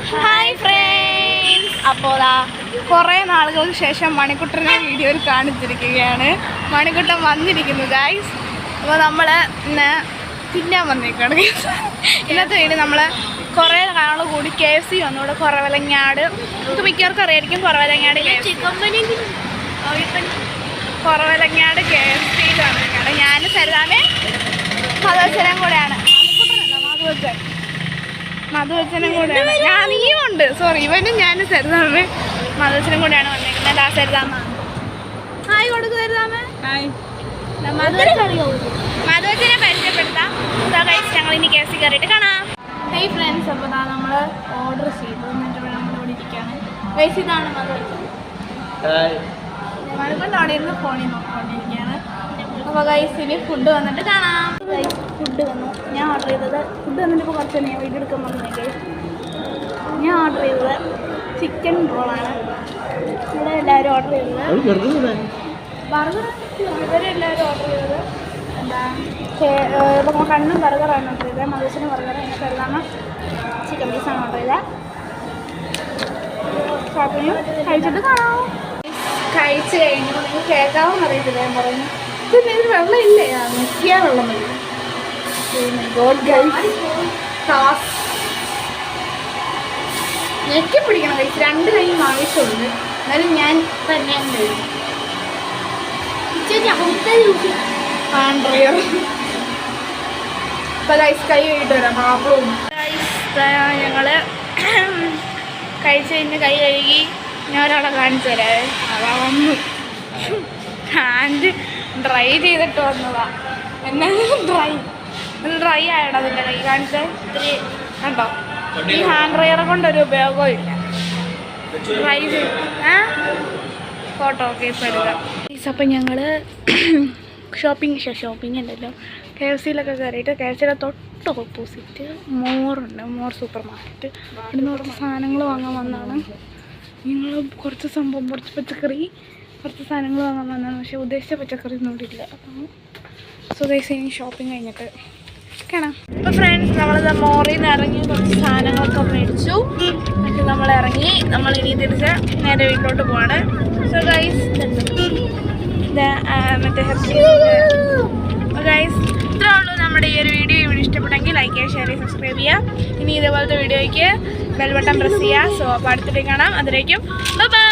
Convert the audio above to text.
Hi friends, അപ്പോൾ കുറേ നാളുകൾക്ക് ശേഷം മണിക്കുട്ടനെ വീഡിയോയിൽ കാണിച്ചിരിക്കുകയാണ്. മണിക്കുട്ടൻ വന്നിരിക്കുന്നു ഗൈസ്. അപ്പോൾ നമ്മൾ ഇന്ന് തിന്നാൻ വന്നേക്കാണ്. ഇന്നത്തെ വീഡിയോ നമ്മൾ കുറേ നാൾ കൂടി KFC വന്നു. ഇവിടെ കുറവലങ്ങാട്, നമുക്ക് മിക്കവർക്കും അറിയായിരിക്കും കുറവലങ്ങാട് കുറവലങ്ങാട് KFC വന്നേക്കാണ്. ഞാൻ സരിതാമേ മധുവച്ചനും കൂടെയാണ്. മധുവച്ചനും കൂടെയാണ്. നീയും ഉണ്ട്, സോറി, ഇവനും ഞാനും സരിതാമേ മധുവച്ചനും കൂടെയാണ് വന്നേക്കുന്നത്. ആ സരിതാമ ഹായ് കൊടുക്കു. സരിതാമേ മധുവച്ചനെ പരിചയപ്പെടുത്താം. ഞങ്ങൾ ഇനി KFC കയറിയിട്ട് കാണാം. ഹേയ് ഫ്രണ്ട്സ്, അപ്പോൾ നമ്മൾ ഓർഡർ ചെയ്തു. എന്നിട്ട് നമ്മളിവിടെ ഇരിക്കുകയാണ് ഗൈസ്. ഇതാണ് മധുവച്ചൻ. മഴക്കൊണ്ട് അവിടെ ഇരുന്ന് ഫോണിൽ നോക്കിക്കൊണ്ടിരിക്കുകയാണ്. അപ്പോൾ ഗൈസ് ഇനി ഫുഡ് വന്നിട്ട് കാണാം. ഗൈസ് ഫുഡ് വന്നു. ഞാൻ ഓർഡർ ചെയ്തത് ഫുഡ് വന്നിട്ട് ഇപ്പോൾ കുറച്ച് ഞാൻ വീഡിയോ എടുക്കാൻ വന്നേ. ഞാൻ ഓർഡർ ചെയ്തത് ചിക്കൻ റോളാണ്. ഇവിടെ എല്ലാവരും ഓർഡർ ചെയ്തത് ബർഗർ. ഇവരെല്ലാവരും ഓർഡർ ചെയ്തത് എന്താ കണ്ണും ബർഗറാണ് ഓർഡർ ചെയ്തത്. മധുസിന് ബർഗർ. അതിനൊക്കെ എല്ലാം ചിക്കൻ പീസാണ് ഓർഡർ ചെയ്തത്. ഷോപ്പിനും കഴിച്ചിട്ട് കാണാം. കഴിച്ച് കഴിഞ്ഞു. നിങ്ങൾ കേൾക്കാമെന്ന് അറിയത്തില്ല ഞാൻ പറഞ്ഞു. പിന്നെ ഇതിൽ വെള്ളം ഇല്ലേ? മിക്ക വെള്ളം വരും. ഞെക്കി പിടിക്കണം കഴിച്ച്. 2 കൈയും ആവശ്യമുണ്ട്. എന്നാലും ഞാൻ തന്നെ കൈ കഴിയിട്ട് വരാം. മാപ്പിളും ഞങ്ങൾ കഴിച്ച് കഴിഞ്ഞ് കൈ കഴുകി ഞാൻ ഒരാളെ കാണിച്ചു തരാവേ. അതാ വന്നു. ഹാൻഡ് ഡ്രൈ ചെയ്തിട്ട് വന്നതാ. എന്നാലും ഡ്രൈ ആയടാ അതിൻ്റെ കൈ കാണിച്ചേ. ഇത്തിരി കണ്ടോ, ഈ ഹാൻഡ് ഡ്രയറെ കൊണ്ടൊരു ഉപയോഗവും ഇല്ല. ഡ്രൈ ചെയ്ത് ഫോട്ടോ ഒക്കെ ഇപ്പം എടുക്കാം. അപ്പം ഞങ്ങൾ ഷോപ്പിംഗ് ഉണ്ടല്ലോ KFCയിലൊക്കെ കയറിയിട്ട് KFCയുടെ തൊട്ട് ഓപ്പോസിറ്റ് മോറുണ്ട്. More super market. ഇവിടുന്ന് കുറച്ച് സാധനങ്ങൾ വാങ്ങാൻ വന്നതാണ്. ഞങ്ങൾ കുറച്ച് പച്ചക്കറി കുറച്ച് സാധനങ്ങൾ വാങ്ങാൻ വന്നതാണ്. പക്ഷേ ഉദ്ദേശിച്ച പച്ചക്കറി ഒന്നും ഇവിടെ ഇല്ല. അപ്പം സ്വദേശം ഷോപ്പിംഗ് കഴിഞ്ഞിട്ട് കാണാം. അപ്പോൾ ഫ്രണ്ട്സ്, നമ്മളിത് മോറിൽ നിന്ന് ഇറങ്ങി കുറച്ച് സാധനങ്ങളൊക്കെ മേടിച്ചു. എന്നിട്ട് നമ്മൾ ഇറങ്ങി. നമ്മൾ ഇനി തിരിച്ച് നേരെ വീട്ടിലോട്ട് പോവാണ്. സോ ഗൈസ് മറ്റേ ഗൈസ് ഇത്രേ ഉള്ളൂ നമ്മുടെ ഈ ഒരു വീഡിയോ. ഇവിടെ ഇഷ്ടപ്പെട്ടെങ്കിൽ ലൈക്ക് ചെയ്യുക, ഷെയർ ചെയ്യുക, സബ്സ്ക്രൈബ് ചെയ്യുക. ഇനി ഇതേപോലത്തെ വീഡിയോയ്ക്ക് ബെൽ ബട്ടൺ പ്രസ് ചെയ്യുക. സോ അപ്പോൾ അടുത്തിട്ട് കാണാം. അതിലേക്കും ബൈ.